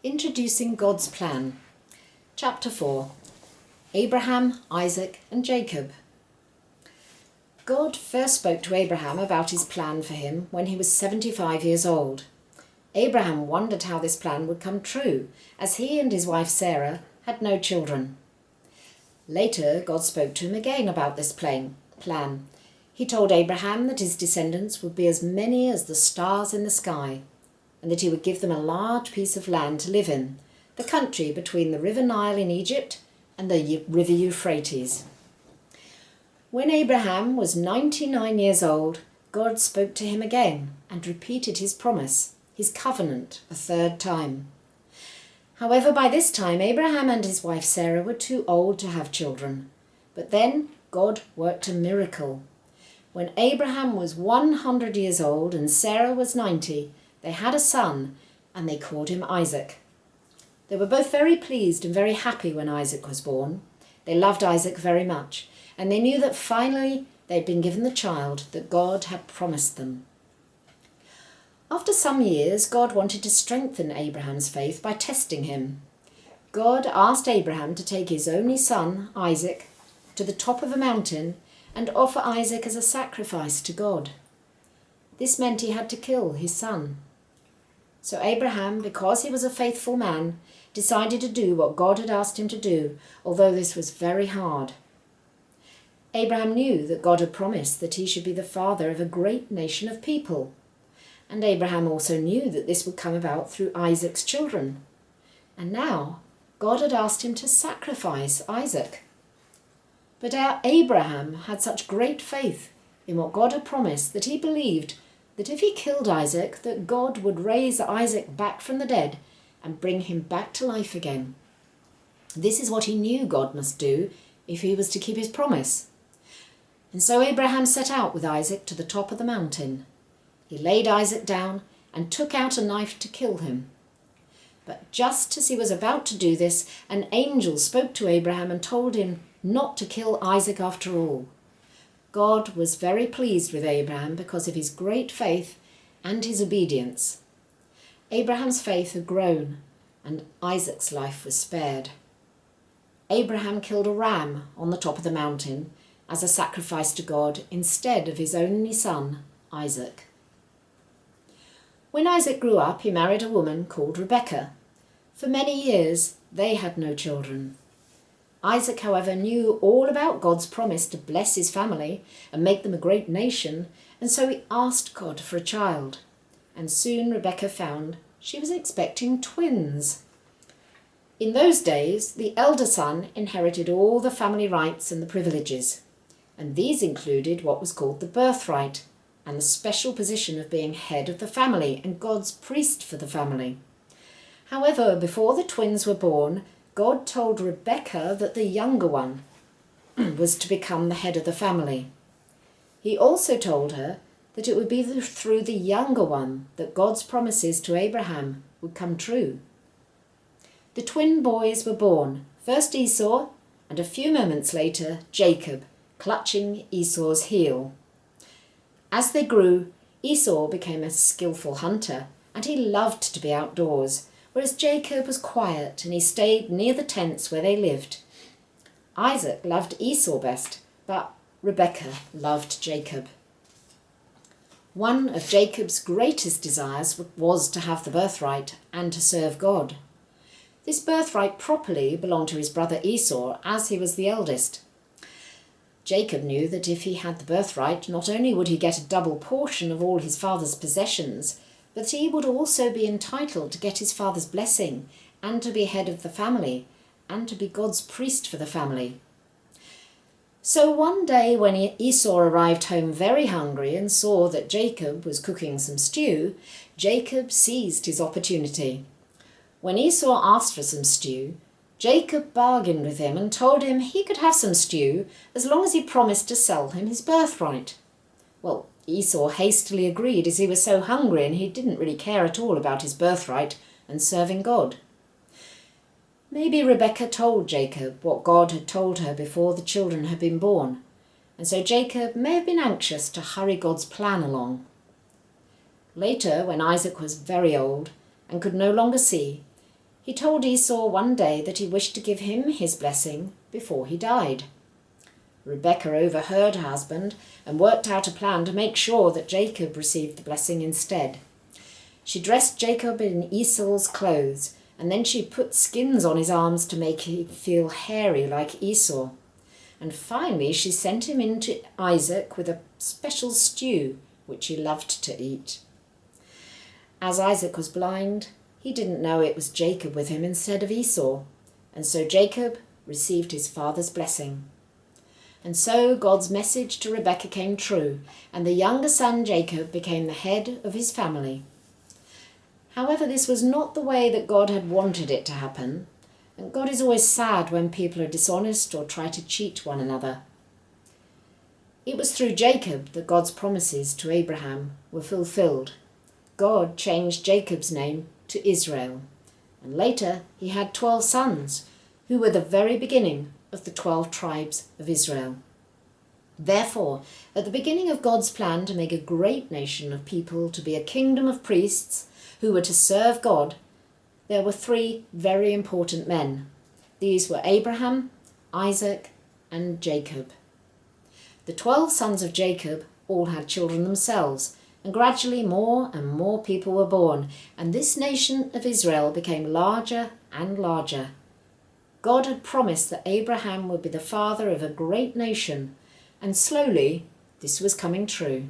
Introducing God's Plan. Chapter 4. Abraham, Isaac and Jacob. God first spoke to Abraham about his plan for him when he was 75 years old. Abraham wondered how this plan would come true, as he and his wife Sarah had no children. Later, God spoke to him again about this plan. He told Abraham that his descendants would be as many as the stars in the sky, and that he would give them a large piece of land to live in, the country between the river Nile in Egypt and the river Euphrates. When Abraham was 99 years old, God spoke to him again and repeated his promise, his covenant, a third time. However, by this time, Abraham and his wife Sarah were too old to have children. But then God worked a miracle. When Abraham was 100 years old and Sarah was 90, they had a son, and they called him Isaac. They were both very pleased and very happy when Isaac was born. They loved Isaac very much, and they knew that finally they'd been given the child that God had promised them. After some years, God wanted to strengthen Abraham's faith by testing him. God asked Abraham to take his only son, Isaac, to the top of a mountain and offer Isaac as a sacrifice to God. This meant he had to kill his son. So Abraham, because he was a faithful man, decided to do what God had asked him to do, although this was very hard. Abraham knew that God had promised that he should be the father of a great nation of people. And Abraham also knew that this would come about through Isaac's children. And now God had asked him to sacrifice Isaac. But Abraham had such great faith in what God had promised that he believed that if he killed Isaac, that God would raise Isaac back from the dead and bring him back to life again. This is what he knew God must do if he was to keep his promise. And so Abraham set out with Isaac to the top of the mountain. He laid Isaac down and took out a knife to kill him. But just as he was about to do this, an angel spoke to Abraham and told him not to kill Isaac after all. God was very pleased with Abraham because of his great faith and his obedience. Abraham's faith had grown, and Isaac's life was spared. Abraham killed a ram on the top of the mountain as a sacrifice to God instead of his only son, Isaac. When Isaac grew up, he married a woman called Rebekah. For many years, they had no children. Isaac, however, knew all about God's promise to bless his family and make them a great nation, and so he asked God for a child. And soon Rebekah found she was expecting twins. In those days, the elder son inherited all the family rights and the privileges, and these included what was called the birthright and the special position of being head of the family and God's priest for the family. However, before the twins were born, God told Rebekah that the younger one was to become the head of the family. He also told her that it would be through the younger one that God's promises to Abraham would come true. The twin boys were born, first Esau, and a few moments later Jacob, clutching Esau's heel. As they grew, Esau became a skillful hunter, and he loved to be outdoors, whereas Jacob was quiet and he stayed near the tents where they lived. Isaac loved Esau best, but Rebekah loved Jacob. One of Jacob's greatest desires was to have the birthright and to serve God. This birthright properly belonged to his brother Esau, as he was the eldest. Jacob knew that if he had the birthright, not only would he get a double portion of all his father's possessions, but he would also be entitled to get his father's blessing and to be head of the family and to be God's priest for the family. So one day when Esau arrived home very hungry and saw that Jacob was cooking some stew, Jacob seized his opportunity. When Esau asked for some stew, Jacob bargained with him and told him he could have some stew as long as he promised to sell him his birthright. Well, Esau hastily agreed as he was so hungry and he didn't really care at all about his birthright and serving God. Maybe Rebekah told Jacob what God had told her before the children had been born, and so Jacob may have been anxious to hurry God's plan along. Later, when Isaac was very old and could no longer see, He told Esau one day that he wished to give him his blessing before he died. Rebekah overheard her husband and worked out a plan to make sure that Jacob received the blessing instead. She dressed Jacob in Esau's clothes, and then she put skins on his arms to make him feel hairy like Esau. And finally she sent him in to Isaac with a special stew, which he loved to eat. As Isaac was blind, he didn't know it was Jacob with him instead of Esau, and so Jacob received his father's blessing. And so God's message to Rebekah came true, and the younger son Jacob became the head of his family. However, this was not the way that God had wanted it to happen, and God is always sad when people are dishonest or try to cheat one another. It was through Jacob that God's promises to Abraham were fulfilled. God changed Jacob's name to Israel, and later he had 12 sons, who were the very beginning of the 12 tribes of Israel. Therefore, at the beginning of God's plan to make a great nation of people to be a kingdom of priests who were to serve God, there were 3 very important men. These were Abraham, Isaac, and Jacob. The 12 sons of Jacob all had children themselves, and gradually more and more people were born, and this nation of Israel became larger and larger. God had promised that Abraham would be the father of a great nation, and slowly this was coming true.